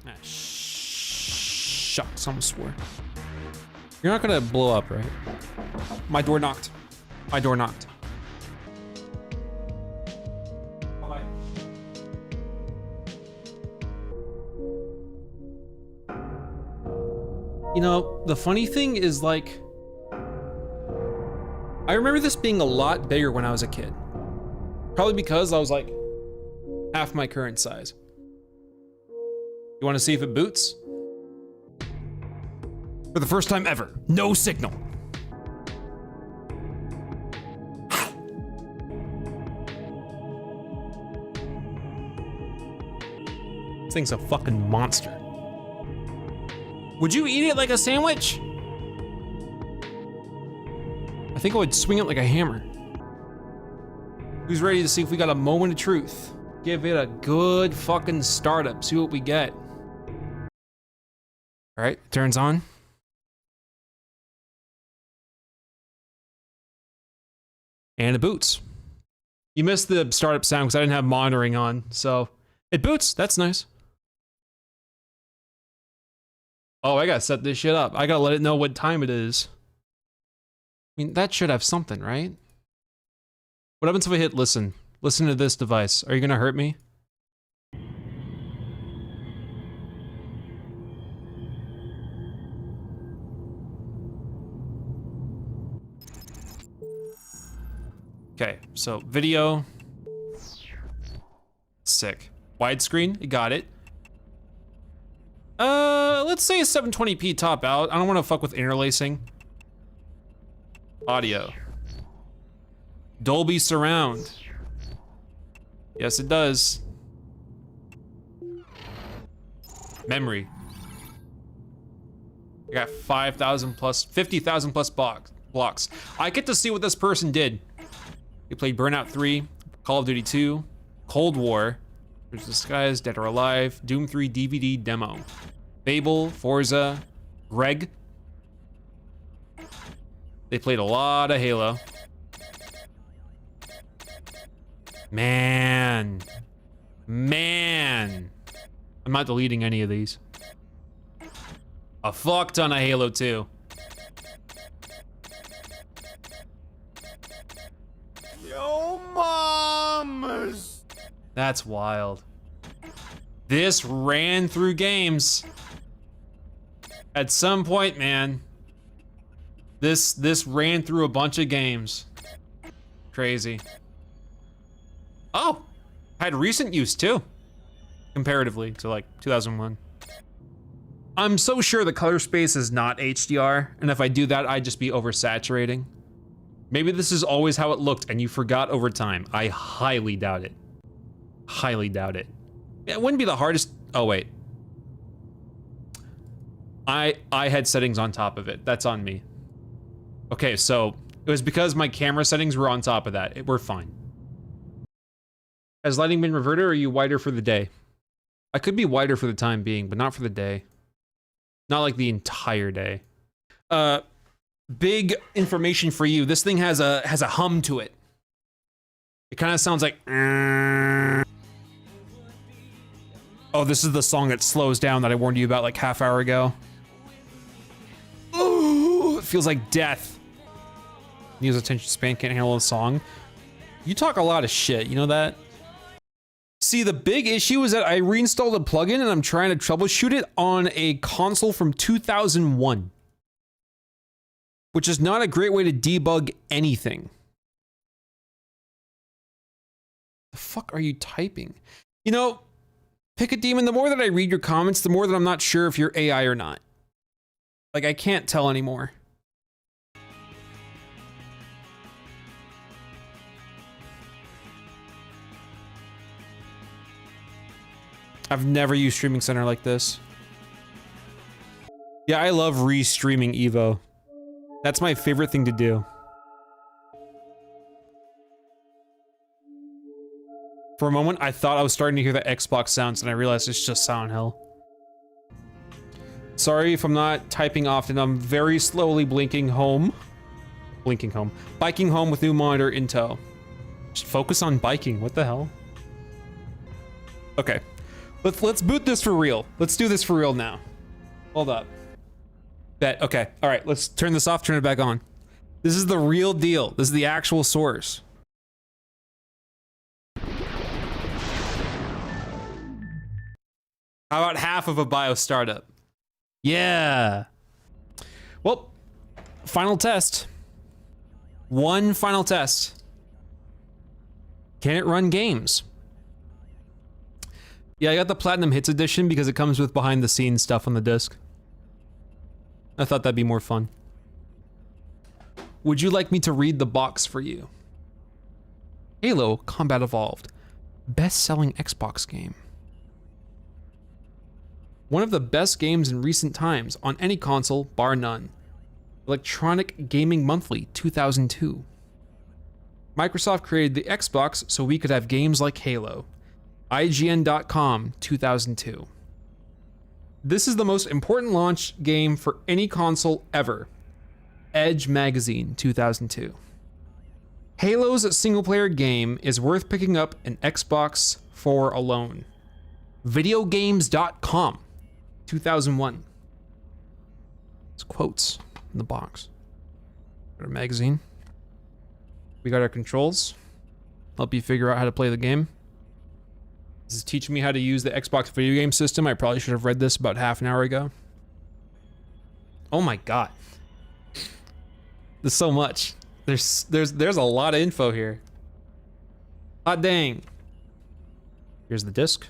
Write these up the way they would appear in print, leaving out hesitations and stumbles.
Ah, shucks, almost swore. You're not gonna blow up, right? My door knocked. My door knocked. Bye. You know, the funny thing is, like, I remember this being a lot bigger when I was a kid. Probably because I was like half my current size. You want to see if it boots? For the first time ever, no signal. This thing's a fucking monster. Would you eat it like a sandwich? I think I would swing it like a hammer. Who's ready to see if we got a moment of truth? Give it a good fucking startup, see what we get. All right, turns on. And it boots. You missed the startup sound because I didn't have monitoring on, so it boots, that's nice. Oh, I gotta set this shit up. I gotta let it know what time it is. I mean, that should have something, right? What happens if I hit listen? Listen to this device. Are you gonna hurt me? Okay, so video. Sick. Widescreen, you got it. Let's say a 720p top out. I don't wanna fuck with interlacing. Audio. Dolby surround. Yes, it does. Memory. I got 5,000 plus, 50,000 plus blocks. I get to see what this person did. He played Burnout 3, Call of Duty 2, Cold War, There's Disguise, Dead or Alive, Doom 3 DVD demo, Fable, Forza, Greg. They played a lot of Halo. Man. I'm not deleting any of these. A fuck ton of Halo 2. Yo, mamas. That's wild. This ran through games. At some point, man. This ran through a bunch of games. Crazy. Oh, had recent use too. Comparatively to like 2001. I'm so sure the color space is not HDR, and if I do that, I'd just be oversaturating. Maybe this is always how it looked and you forgot over time. I highly doubt it. Highly doubt it. It wouldn't be the hardest, oh wait. I had settings on top of it, that's on me. Okay, so it was because my camera settings were on top of that. We're fine. Has lighting been reverted or are you wider for the day? I could be wider for the time being, but not for the day. Not like the entire day. Big information for you. This thing has a hum to it. It kind of sounds like. Oh, this is the song that slows down that I warned you about like half hour ago. Ooh, it feels like death. News attention span can't handle the song. You talk a lot of shit, you know that? See, the big issue is that I reinstalled a plugin and I'm trying to troubleshoot it on a console from 2001. Which is not a great way to debug anything. The fuck are you typing? You know, Pick a Demon, the more that I read your comments, the more that I'm not sure if you're AI or not. Like, I can't tell anymore. I've never used Streaming Center like this. Yeah, I love re-streaming Evo. That's my favorite thing to do. For a moment, I thought I was starting to hear the Xbox sounds and I realized it's just Silent Hill. Sorry if I'm not typing often, I'm very slowly blinking home. Biking home with new monitor in tow. Just focus on biking, what the hell? Okay. Let's boot this for real. Let's do this for real now. Hold up. Bet. Okay. All right. Let's turn this off. Turn it back on. This is the real deal. This is the actual source. How about half of a bio startup? Yeah. Well, final test. One final test. Can it run games? Yeah, I got the Platinum Hits edition because it comes with behind the scenes stuff on the disc. I thought that'd be more fun. Would you like me to read the box for you? Halo Combat Evolved. Best-selling Xbox game. One of the best games in recent times on any console, bar none. Electronic Gaming Monthly 2002. Microsoft created the Xbox so we could have games like Halo. IGN.com 2002. This is the most important launch game for any console ever. Edge Magazine 2002. Halo's single-player game is worth picking up an Xbox for alone. Videogames.com 2001. It's quotes in the box. Got our magazine. We got our controls. Help you figure out how to play the game. This is teaching me how to use the Xbox video game system. I probably should have read this about half an hour ago. Oh my god. There's so much. There's a lot of info here. Hot dang. Here's the disc.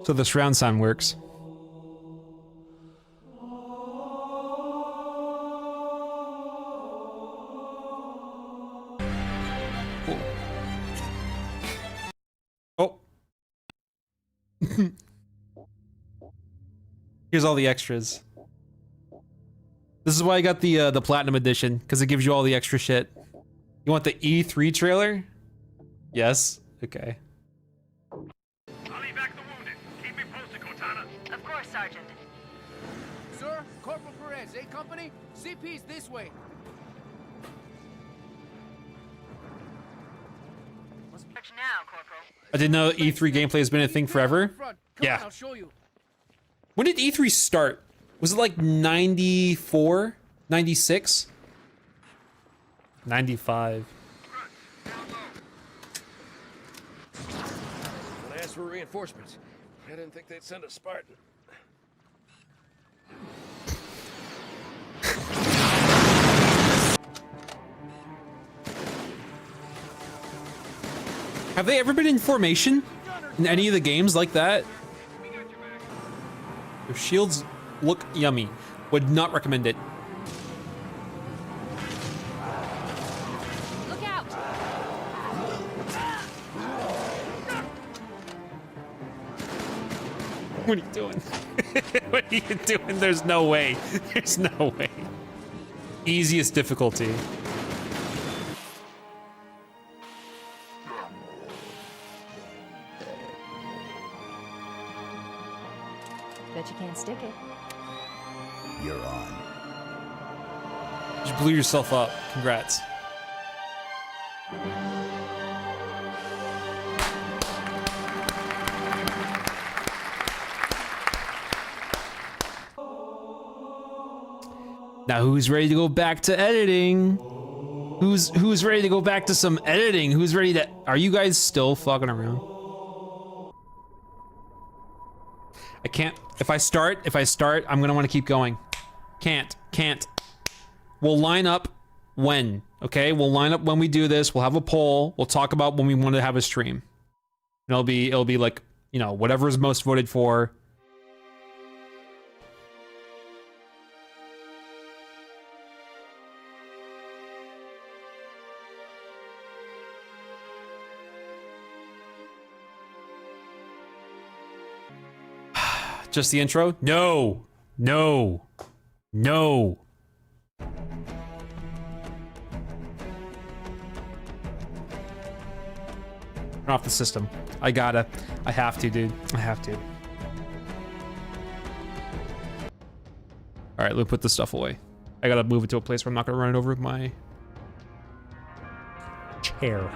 So the surround sound works. Oh. Here's all the extras. This is why I got the Platinum Edition, because it gives you all the extra shit. You want the E3 trailer? Yes. Okay. Of course, Sergeant. Sir, Corporal Perez, A Company, CP's this way. Search now, Corporal. I didn't know E3 gameplay has been a thing forever. Come Yeah. on, I'll show you. When did E3 start? Was it like 94? 96? 95. When I asked for reinforcements, I didn't think they'd send a Spartan. Have they ever been in formation in any of the games like that? Their shields look yummy. Would not recommend it. Look out! What are you doing? What are you doing? There's no way. There's no way. Easiest difficulty. Bet you can't stick it. You're on. You blew yourself up. Congrats. Now who's ready to go back to editing? Who's ready to go back to some editing? Who's ready to... Are you guys still fucking around? I can't... If I start, I'm gonna want to keep going. Can't. We'll line up when, okay? We'll line up when we do this. We'll have a poll. We'll talk about when we want to have a stream. And it'll be like, you know, whatever is most voted for. Just the intro? No. Turn off the system. I have to, dude. I have to. All right, let me put this stuff away. I gotta move it to a place where I'm not gonna run it over with my chair.